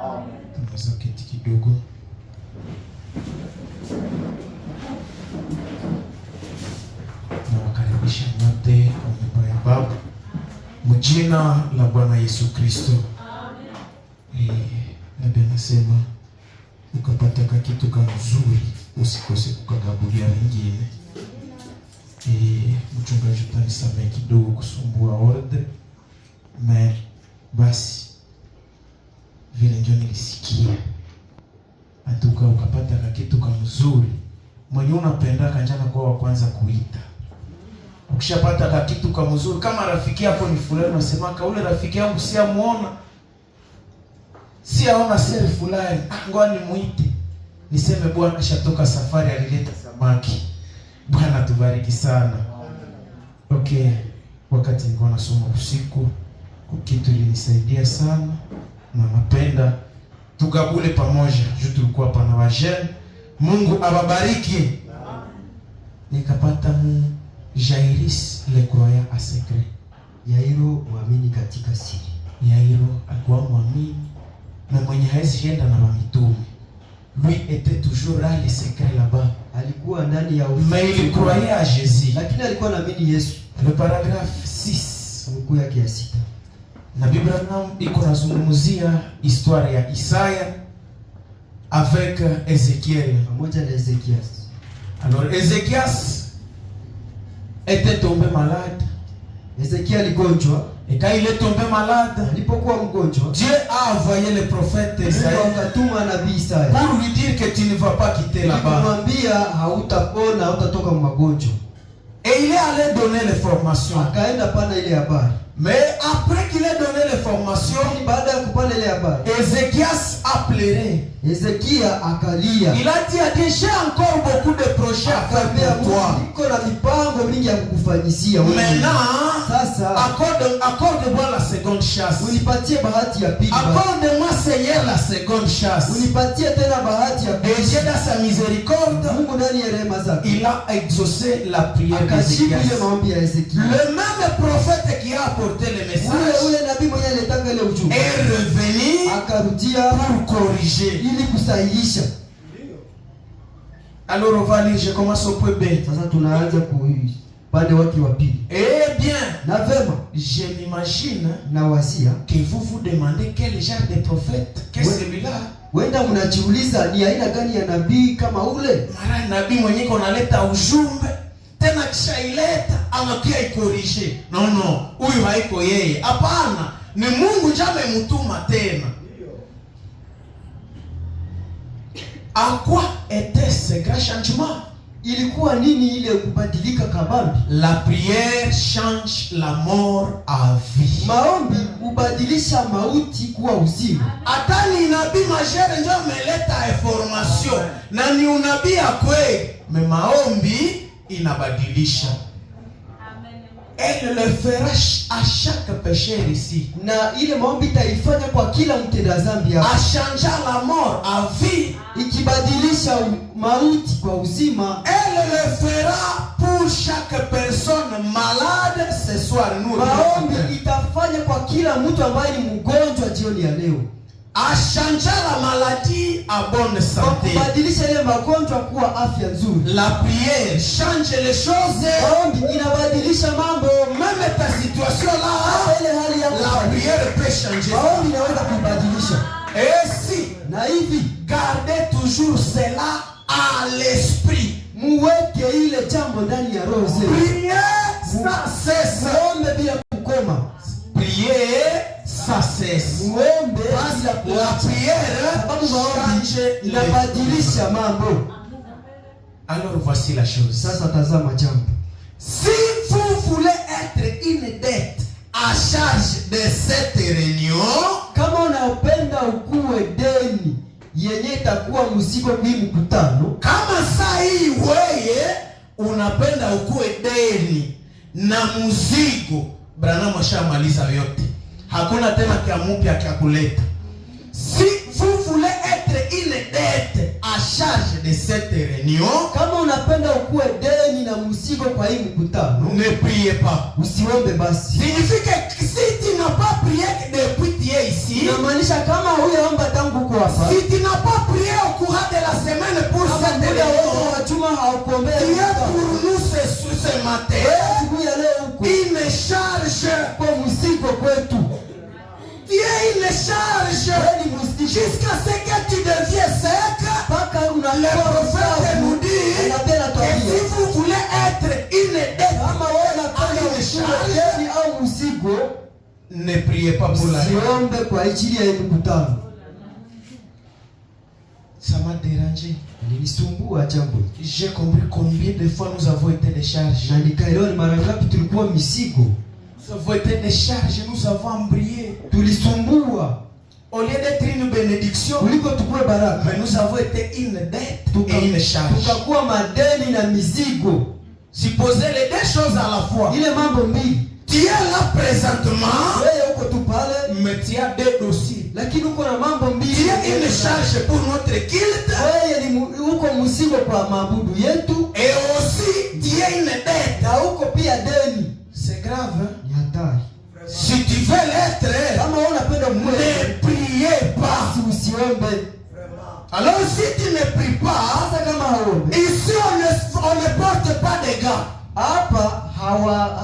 Amen. Tunaweza keti kidogo. Nawakaribisha nyote kwa nyumba ya Baba mjina la Bwana Yesu Kristo. Amen. Nabii anasema ukapata kitu kama nzuri usikose kukagabulia wengine. Mchungaji utanisamehe kidogo kusumbua order. Basi vile ndio nilisikia. Atuka ukapata kitu kama nzuri. Mwenye unapenda kanjana kwa wa kwanza kuita. Ukishapata kitu kama nzuri, kama rafiki yako ni fulani unasema ule rafiki yangu siamuona. Siaona siri fulani, ngoja nimuite. Niseme Bwana ashatoka safari alileta samaki. Bwana tubariki sana. Okay, wakati nilikuwa nasoma usiku, kitu ilinisaidia sana na napenda tugabule pamoja. Tulikuwa hapa na wajeni. Mungu awabariki. Nikapata Jairis le croyant à secret. Yairo muamini katika siri. Yairo alikuwa muamini na mwenye hawezi enda na mitume. Lui était toujours là le secret là-bas. Alikuwa ndani ya mais il croyait à Jésus. Lakini alikuwa anaamini Yesu. Le paragraphe 6 mkuu yake ya 6. Na Biblia iko nazungumzia histoire ya Isaya avec Ezekiel. Pamoja na Ezekias. Alors Ezekias était tombé malade. Ezekiel aligonjwa. Et quand il est tombé malade, alipokuwa mgonjwa, Dieu a envoyé le prophète Isaïe akatuma nabii Isaya pour lui dire que tu ne vas pas quitter là-bas. Kumwambia hautapona, hautatoka magonjwa. Et il est allé donner les formations. Akaenda pana ile habari. Mais après qu'il ait donné les formations, baada ya kupana ile habari, Ezekias a pleuré. Ezekia akalia. Il a dit à Dieu, j'ai encore beaucoup de projets à faire pour toi. Niko na mipango mingi ya kukufanyisia wewe. Maintenant, sasa accorde-moi la seconde chance. Unipatie bahati ya pili. Accorde-moi Seigneur la seconde chance. Unipatie tena bahati ya pili. Et Dieu dans sa miséricorde, Mungu ndani ya rehema zake, il a exaucé la prière d'Ezekias. Le même prophète qui a apporté le message est revenu pour corriger. Alors on va lire, je commence au point B. Eh bien, je m'imagine que vous vous demandez quel genre de prophète, qu'est celui-là. Wenda mnajiuliza ni aina gani ya nabii kama ule? Mara nabii mwenyewe konaleta ujumbe tena kisha ileta anakia ikorije. No, huyu haiko yeye. Hapana, ni Mungu ndiye amemtuma tena. En quoi était ce grand changement? Ilikuwa nini ile kubadilika kabambi? La prière change la mort à vie. Maombi ubadilisha mauti kuwa uzima. Hata ni nabii majere ndio ameleta information na ni unabii kweli. Mais maombi inabadilisha. Elle le fera à chaque pécheur ici. Na ile maombi taifanya kwa kila mtenda dhambi hapa. A changer la mort à vie, ikibadilisha mauti kwa uzima. Elle le fera pour chaque personne malade ce soir. Maombi itafanya kwa kila mtu ambaye ni mgonjwa jioni ya leo. A changer la maladie à bonne santé. Kubadilisha ile magonjwa kuwa afya nzuri. La prière change les choses. Maombi inabadilisha mambo. Même ta situation là, la prière peut changer. Maombi inaweza kubadilisha. Et si, na hivi, gardez toujours cela à l'esprit. Muweke ile jambo ndani ya roho zenu. Priez sans cesse. Muombe bila kukoma. Priez sans cesse. Muombe la prière change inabadilisha mambo. Alors voici la chose. Sasa tazama jambo. Si vous voulez être une dette à charge de cette réunion, kama unapenda ukuwe deni yenye itakuwa mzigo kwa mkutano, kama saa hii wewe unapenda ukuwe deni na mzigo, Branham ashamaliza yote. Hakuna tena kia mpya kia kuleta. Si vous voulez être une dette à charge de cette réunion, kama unapenda ukuwe deni na mzigo kwa hii mkutano, ne priez pas. Usiombe basi. Signifie que si tu n'as pas prié depuis tu es ici, inamaanisha kama huyaomba tangu hapa. Si tu n'as pas prié au courant de la semaine pour cette réunion, tu es pour nous ce matin une charge. Tu es une charge jusqu'à ce que tu deviens sec. Le prophète nous dit que si vous voulez être une dette à une charge, ne priez pas pour la réunion. Ça m'a dérangé. J'ai compris combien de fois nous avons été des charges. Nous avons été des charges, nous avons embrayé. Au lieu d'être une bénédiction, mais nous avons été une dette et une charge. Supposez les deux choses à la fois. Tu es là présentement, mais tu as deux dossiers. Tu as une charge pour notre culte, et aussi tu as une dette. C'est grave, hein? Si tu veux l'être, ne priez pas. Alors si tu ne pries pas, ici on ne porte pas de gants.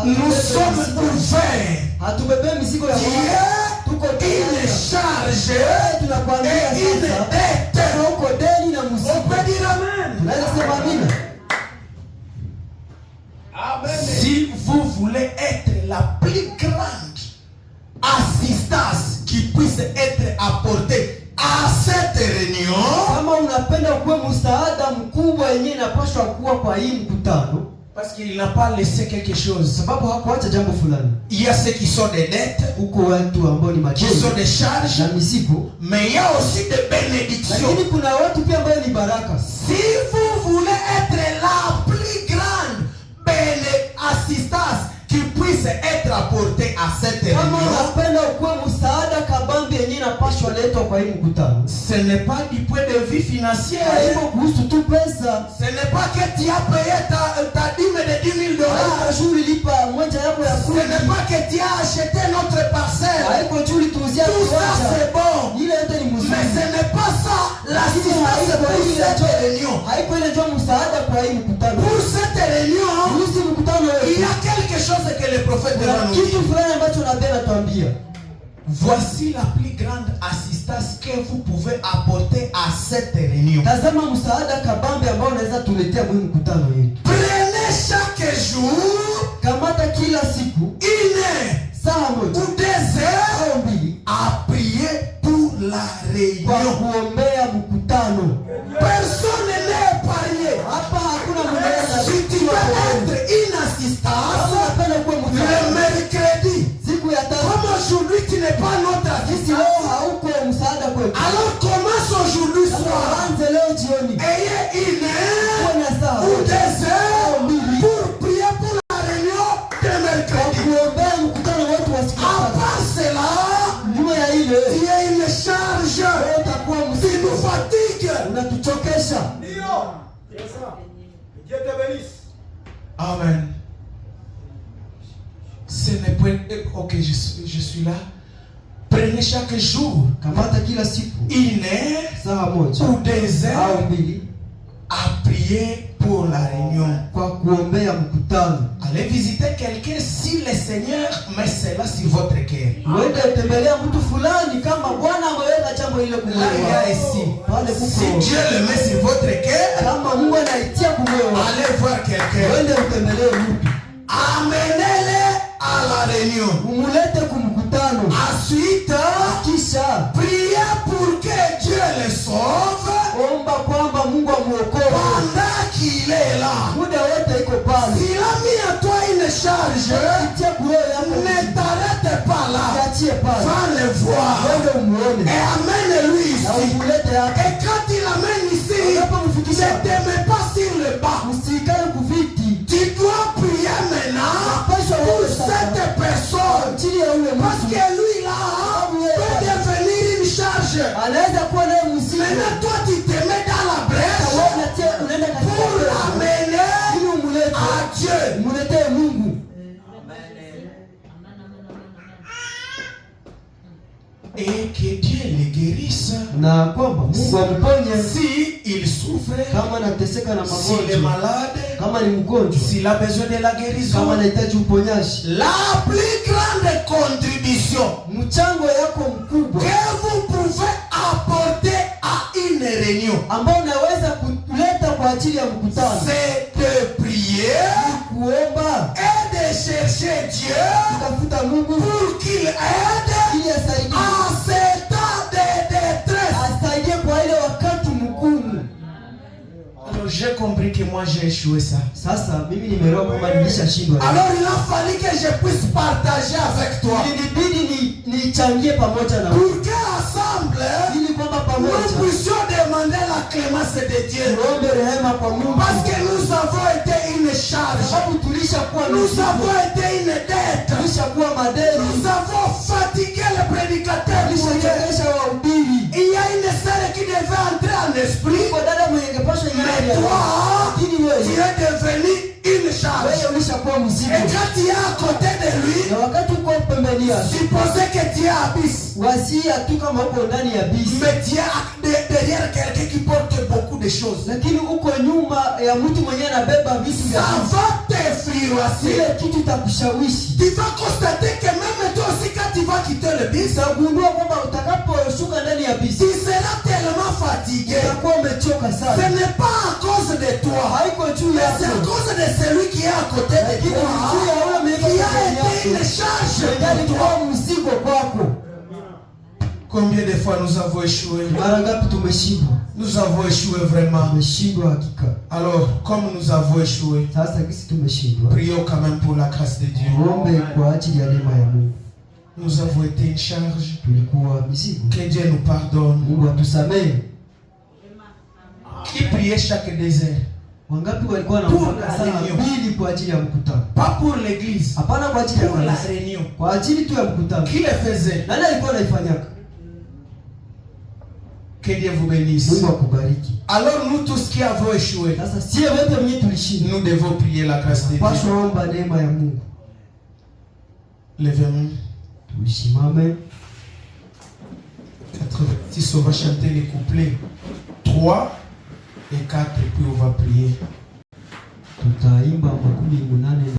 Nous sommes ouverts. Une charge et une dette. On peut dire amen. Si vous voulez être la plus grande assistance qui puisse être apportée à cette réunion, parce qu'il n'a pas laissé quelque chose. Il y a ceux qui sont des dettes, qui sont des charges, mais il y a aussi des bénédictions. Si vous voulez être la plus grande assistance qui puisse être apportée à cette réunion, ce n'est pas du point de vue financier. Ce n'est pas que tu as payé ta dîme de $10,000. Ce n'est pas que tu as acheté notre parcelle. Tout ça c'est bon. Mais ce n'est pas ça l'assistance pour cette réunion. Pour cette réunion, il y a quelque chose que le prophète va nous dire. Voici la plus grande assistance que vous pouvez apporter à cette réunion. Prenez chaque jour une heure ou 2 heures à prier pour la réunion. Personne n'est épargné. Si tu veux être une assistance, le mercredi, comme aujourd'hui tu n'es pas notre assistance, alors commence aujourd'hui soir. Ayez une heure ou 2 heures pour prier pour la réunion de mercredi. À part cela, il y a une charge qui nous fatigue. Dieu te bénisse. Amen. Ce n'est pas... Ok, je suis là. Prenez chaque jour une heure ou 2 heures à prier pour la réunion. Allez visiter quelqu'un si le Seigneur met cela sur votre cœur. Là, ici. Si Dieu le met sur votre cœur, allez voir quelqu'un. Amenez-le à la réunion. Ensuite, priez pour que Dieu le sauve pendant qu'il est là. S'il a mis à toi une charge, ne t'arrête pas là. Va le voir et amène-lui ici. Et quand il amène ici, ne te mets pas sur le bas. Tu dois prier maintenant pour cette personne, parce que lui là peut devenir une charge. Maintenant toi tu te mets dans la brèche pour l'amener à Dieu. Et et que Dieu les guérisse. na kwamba Mungu amponye Si il souffre, kama anateseka na s'il est magonjwa, malade, kama ni mgonjwa, s'il a besoin de la kama guérison. anahitaji uponyaji. La plus grande contribution Mchango yako mkubwa que vous pouvez apporter à une réunion, ambao unaweza kuleta kwa ajili ya mkutano, c'est de prier kuomba et de chercher Dieu kutafuta Mungu pour qu'il aide ili asaidie, en ces temps de détresse. asaidie kwa ile wakati mgumu. Alors j'ai compris que moi j'ai échoué ça. Sasa mimi nimeelewa kwamba nilishashindwa. Alors il a fallu que je puisse partager avec toi. Ilibidi nichangie pamoja na wewe Pour qu'ensemble, ili kwamba nous pamoja puissions demander la clémence de Dieu. tuombe rehema kwa Mungu, Parce que nous avons été une charge. sababu tulishakuwa Nous avons été une dette. tulishakuwa madeni, Nous avons fatigué le prédicateur. tulishachekesha wahubiri. Il y a une sœur qui devait entrer en esprit. Kwa dada mwenye ingepaswa Mais ingia, toi, lakini tu wewe es devenu une charge. wewe ulishakuwa mzigo, Et quand tu es à côté de lui, na wakati uko pembeni yake supposez que tu es abysse. wasia tu kama uko ndani ya bisi, Mais tu es derrière quelqu'un qui porte beaucoup de choses. lakini uko nyuma ya mtu mwenye anabeba vitu vya Ça va t'influencer. ile kitu itakushawishi. Tu vas constater que même toi aussi quand tu vas quitter le bus, Utagundua kwamba utakaposhuka ndani ya bisi tu seras tellement fatigué. utakuwa umechoka Ce sana, n'est pas à cause de toi, haiko juu mais c'est à yako, cause de celui qui est à côté de lakini ni juu ya toi, yule mwenye qui a pembeni été une yako, charge mwenye pour alikuwa toi. mzigo kwako. Combien de fois nous avons échoué? Mara ngapi tumeshindwa? Nous avons échoué vraiment. Tumeshindwa hakika. Alors, comme nous avons échoué, Sasa kisi tumeshindwa, prions quand même pour la grâce de Dieu. tuombe kwa ajili ya neema ya Mungu. Nous avons été une charge. Tulikuwa mizigo, Que Dieu nous pardonne. Mungu atusamehe. Qui priait chaque désert? Wangapi walikuwa na Pour mfano la saa réunion. 2 kwa ajili ya mkutano? Pas pour l'église, Hapana kwa ajili ya pour la kanisa, réunion. kwa ajili tu ya mkutano. Qui le faisait? Nani alikuwa anaifanyaka? Que Dieu vous bénisse. Mungu akubariki. Alors nous tous qui avons échoué, Sasa sie wote wenye tulishindwa, nous devons prier la grâce de Dieu. paswa omba neema ya Mungu. Levez-nous. Tulisimame 86, on va chanter les couplets 3 et 4 et puis on va prier. tutaimba 18